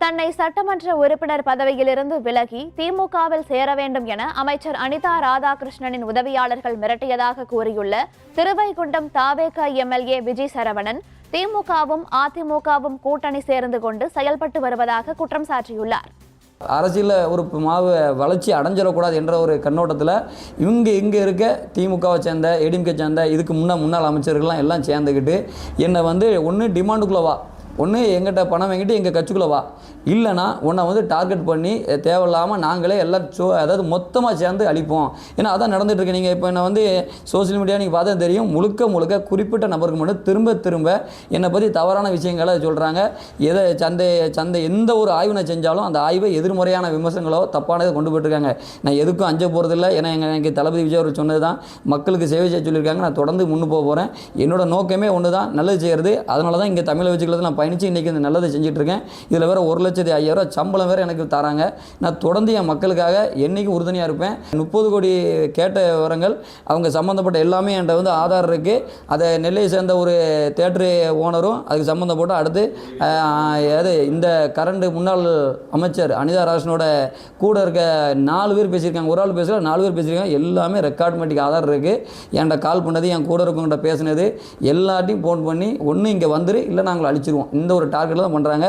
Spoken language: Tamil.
தன்னை சட்டமன்ற உறுப்பினர் பதவியிலிருந்து விலகி திமுகவில் சேர வேண்டும் என அமைச்சர் அனிதா ராதாகிருஷ்ணனின் உதவியாளர்கள் மிரட்டியதாக கூறியுள்ள திருவைகுண்டம் தாவேக எம்எல்ஏ விஜய் சரவணன் திமுகவும் அதிமுகவும் கூட்டணி சேர்ந்து கொண்டு செயல்பட்டு வருவதாக குற்றம் சாட்டியுள்ளார். அரசியலில் ஒரு வளர்ச்சி அடைஞ்சிடக்கூடாது என்ற ஒரு கண்ணோட்டத்தில் இங்கே இருக்க திமுகவை சேர்ந்த ஏடிஎம்கே சேர்ந்த இதுக்கு முன்னாள் அமைச்சர்கள்லாம் எல்லாம் சேர்ந்துக்கிட்டு என்னை ஒன்று டிமாண்டுக்குள்ளே வா, ஒன்று எங்கிட்ட பணம் வாங்கிட்டு எங்கள் கட்சிக்குள்ளே வா, இல்லைனா உன்னை டார்கெட் பண்ணி தேவையில்லாமல் நாங்களே எல்லாம் அதாவது மொத்தமாக சேர்ந்து அழிப்போம். ஏன்னா அதான் நடந்துகிட்ருக்கு. நீங்கள் இப்போ என்னை சோசியல் மீடியா நீங்கள் பார்த்தா தெரியும், முழுக்க குறிப்பிட்ட நபருக்கு மட்டும் திரும்ப என்னை பற்றி தவறான விஷயங்களை சொல்கிறாங்க. எதை சந்தை எந்த ஒரு ஆய்வு நான் செஞ்சாலும் அந்த ஆய்வை எதிர்மறையான விமர்சனங்களோ தப்பானதை கொண்டு போயிட்டுருக்காங்க. நான் எதுக்கும் அஞ்ச போகிறதில்ல. ஏன்னா எனக்கு தளபதி விஜய் அவர் சொன்னது தான், மக்களுக்கு சேவை செய்ய சொல்லியிருக்காங்க. நான் தொடர்ந்து முன்னு போகிறேன். என்னோட நோக்கமே ஒன்று தான், நல்லது செய்கிறது. அதனால தான் இங்கே தமிழை வச்சுக்கிறது நான் பயணித்து இன்றைக்கி இந்த நல்லதை செஞ்சிட்ருக்கேன். இதில் வேறு 1,50,000 சம்பளம் வேறு எனக்கு தராங்க. நான் தொடர்ந்து என் மக்களுக்காக என்றைக்கும் உறுதுணையாக இருப்பேன். 30 கோடி கேட்ட விவரங்கள் அவங்க சம்மந்தப்பட்ட எல்லாமே என்கிட்ட ஆதார் இருக்குது. அதை நெல்லையை சேர்ந்த ஒரு தேட்டரு ஓனரும் அதுக்கு சம்மந்தப்பட்ட அடுத்து இந்த கரண்ட் முன்னாள் அமைச்சர் அனிதா ராஜனோட கூட இருக்க 4 பேர் பேசியிருக்காங்க. ஒரு ஆள் பேசல, 4 பேர் பேசியிருக்காங்க. எல்லாமே ரெக்கார்ட்மெட்டிக் ஆதார் இருக்குது. என்கிட்ட கால் பண்ணது, என் கூட இருக்கவங்கிட்ட பேசினது எல்லாத்தையும் ஃபோன் பண்ணி ஒன்று இங்கே வந்துரு, இல்லை நாங்கள் அழிச்சிருவோம். இந்த ஒரு டார்கெட்டில் தான் பண்ணுறாங்க.